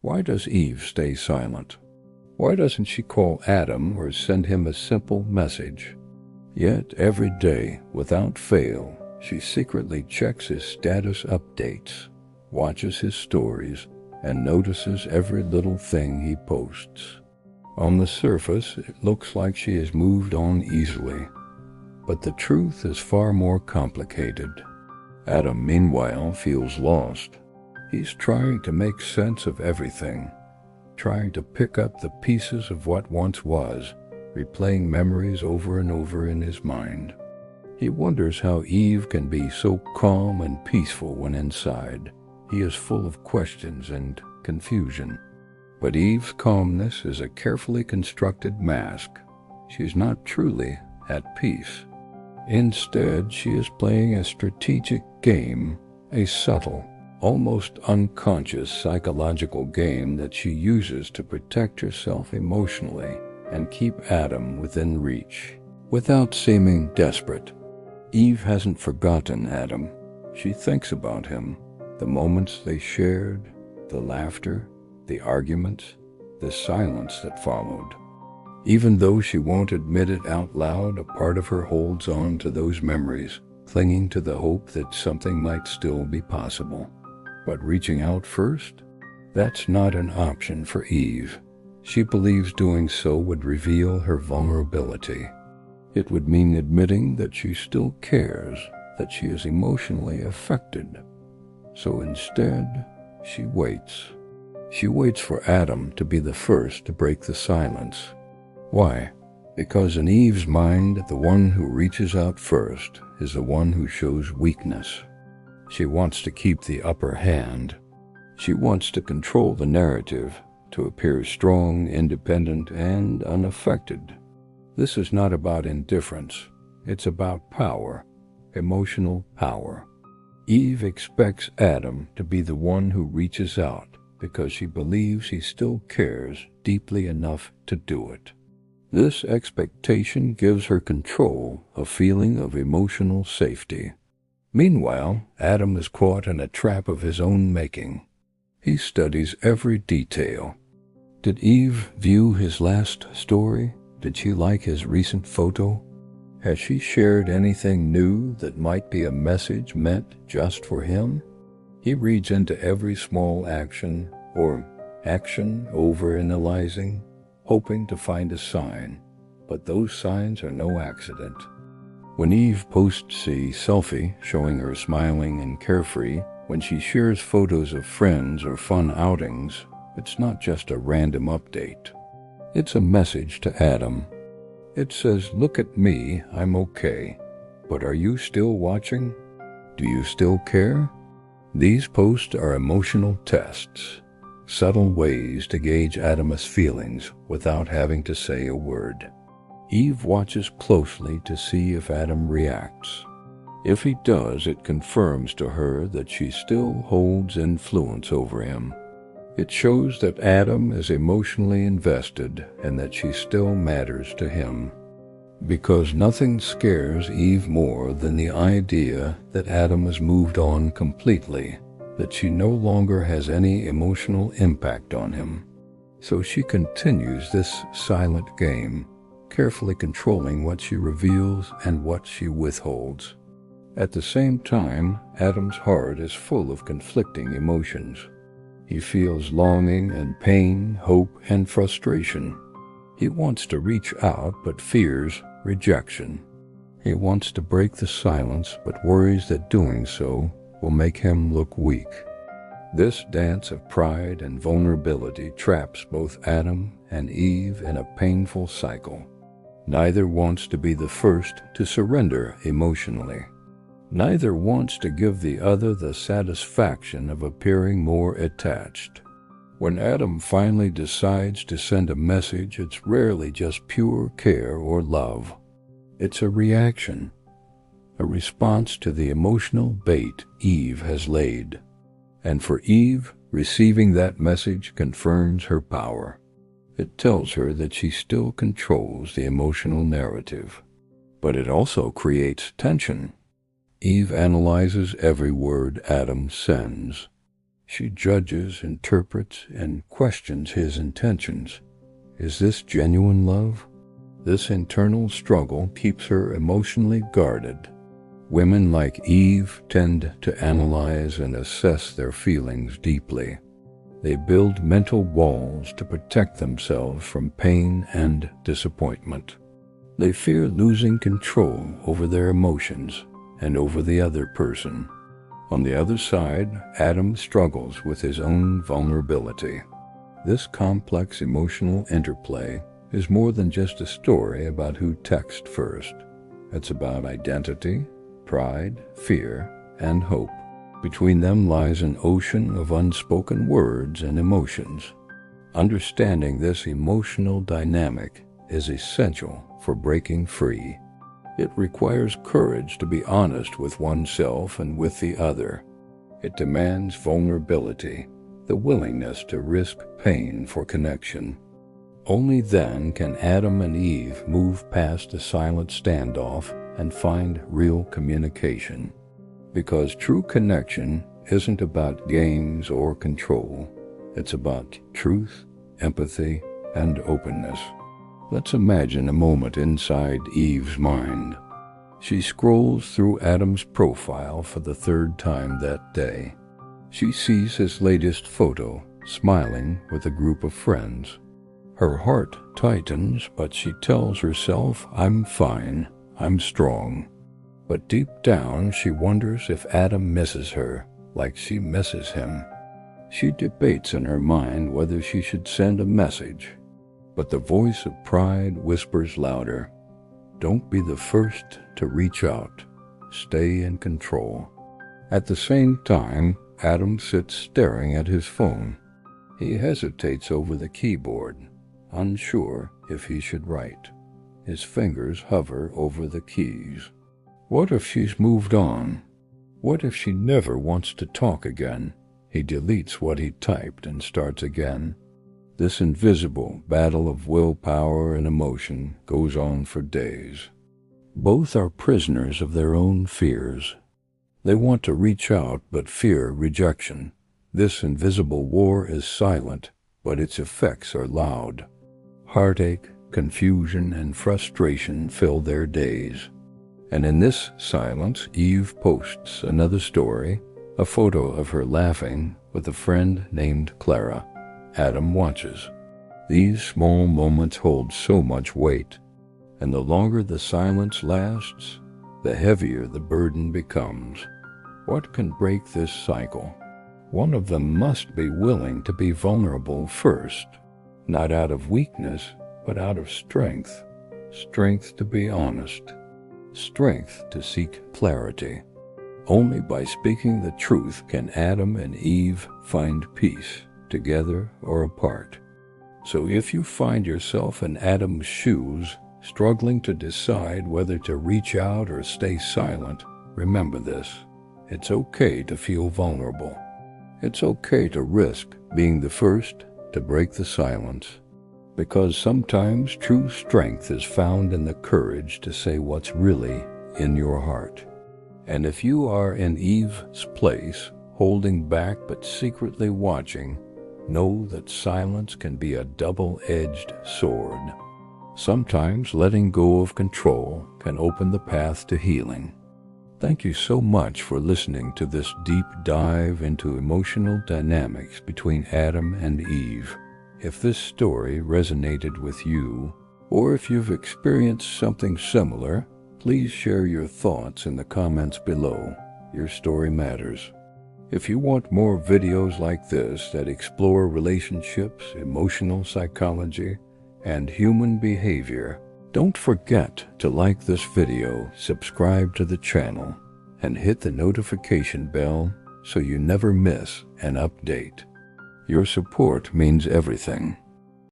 Why does Eve stay silent? Why doesn't she call Adam or send him a simple message? Yet every day, without fail, she secretly checks his status updates, watches his stories, and notices every little thing he posts. On the surface, it looks like she has moved on easily, but the truth is far more complicated. Adam, meanwhile, feels lost. He's trying to make sense of everything, trying to pick up the pieces of what once was, replaying memories over and over in his mind. He wonders how Eve can be so calm and peaceful when inside he is full of questions and confusion. But Eve's calmness is a carefully constructed mask. She's not truly at peace. Instead, she is playing a strategic game, a subtle, almost unconscious psychological game that she uses to protect herself emotionally and keep Adam within reach, without seeming desperate. Eve hasn't forgotten Adam. She thinks about him, the moments they shared, the laughter, the arguments, the silence that followed. Even though she won't admit it out loud, a part of her holds on to those memories, clinging to the hope that something might still be possible. But reaching out first? That's not an option for Eve. She believes doing so would reveal her vulnerability. It would mean admitting that she still cares, that she is emotionally affected. So instead, she waits. She waits for Adam to be the first to break the silence. Why? Because in Eve's mind, the one who reaches out first is the one who shows weakness. She wants to keep the upper hand. She wants to control the narrative, to appear strong, independent, and unaffected. This is not about indifference. It's about power, emotional power. Eve expects Adam to be the one who reaches out because she believes he still cares deeply enough to do it. This expectation gives her control, a feeling of emotional safety. Meanwhile, Adam is caught in a trap of his own making. He studies every detail. Did Eve view his last story? Did she like his recent photo? Has she shared anything new that might be a message meant just for him? He reads into every small action or action overanalyzing, hoping to find a sign, but those signs are no accident. When Eve posts a selfie showing her smiling and carefree, when she shares photos of friends or fun outings, it's not just a random update. It's a message to Adam. It says, "Look at me, I'm okay, but are you still watching? Do you still care?" These posts are emotional tests, subtle ways to gauge Adam's feelings without having to say a word. Eve watches closely to see if Adam reacts. If he does, it confirms to her that she still holds influence over him. It shows that Adam is emotionally invested and that she still matters to him. Because nothing scares Eve more than the idea that Adam has moved on completely, that she no longer has any emotional impact on him. So she continues this silent game, carefully controlling what she reveals and what she withholds. At the same time, Adam's heart is full of conflicting emotions. He feels longing and pain, hope and frustration. He wants to reach out but fears rejection. He wants to break the silence but worries that doing so will make him look weak. This dance of pride and vulnerability traps both Adam and Eve in a painful cycle. Neither wants to be the first to surrender emotionally. Neither wants to give the other the satisfaction of appearing more attached. When Adam finally decides to send a message, it's rarely just pure care or love. It's a reaction, a response to the emotional bait Eve has laid. And for Eve, receiving that message confirms her power. It tells her that she still controls the emotional narrative. But it also creates tension. Eve analyzes every word Adam sends. She judges, interprets, and questions his intentions. Is this genuine love? This internal struggle keeps her emotionally guarded. Women like Eve tend to analyze and assess their feelings deeply. They build mental walls to protect themselves from pain and disappointment. They fear losing control over their emotions and over the other person. On the other side, Adam struggles with his own vulnerability. This complex emotional interplay is more than just a story about who texts first. It's about identity, pride, fear, and hope. Between them lies an ocean of unspoken words and emotions. Understanding this emotional dynamic is essential for breaking free. It requires courage to be honest with oneself and with the other. It demands vulnerability, the willingness to risk pain for connection. Only then can Adam and Eve move past the silent standoff and find real communication. Because true connection isn't about games or control. It's about truth, empathy, and openness. Let's imagine a moment inside Eve's mind. She scrolls through Adam's profile for the third time that day. She sees his latest photo, smiling with a group of friends. Her heart tightens, but she tells herself, "I'm fine, I'm strong." But deep down, she wonders if Adam misses her, like she misses him. She debates in her mind whether she should send a message. But the voice of pride whispers louder. Don't be the first to reach out. Stay in control. At the same time, Adam sits staring at his phone. He hesitates over the keyboard, unsure if he should write. His fingers hover over the keys. What if she's moved on? What if she never wants to talk again? He deletes what he typed and starts again. This invisible battle of willpower and emotion goes on for days. Both are prisoners of their own fears. They want to reach out but fear rejection. This invisible war is silent, but its effects are loud. Heartache, confusion, and frustration fill their days. And in this silence, Eve posts another story, a photo of her laughing with a friend named Clara. Adam watches. These small moments hold so much weight, and the longer the silence lasts, the heavier the burden becomes. What can break this cycle? One of them must be willing to be vulnerable first, not out of weakness, but out of strength. Strength to be honest. Strength to seek clarity. Only by speaking the truth can Adam and Eve find peace, together or apart. So if you find yourself in Adam's shoes, struggling to decide whether to reach out or stay silent, remember this. It's okay to feel vulnerable. It's okay to risk being the first to break the silence. Because sometimes true strength is found in the courage to say what's really in your heart. And if you are in Eve's place, holding back but secretly watching, know that silence can be a double-edged sword. Sometimes letting go of control can open the path to healing. Thank you so much for listening to this deep dive into emotional dynamics between Adam and Eve. If this story resonated with you, or if you've experienced something similar, please share your thoughts in the comments below. Your story matters. If you want more videos like this that explore relationships, emotional psychology, and human behavior, don't forget to like this video, subscribe to the channel, and hit the notification bell so you never miss an update. Your support means everything.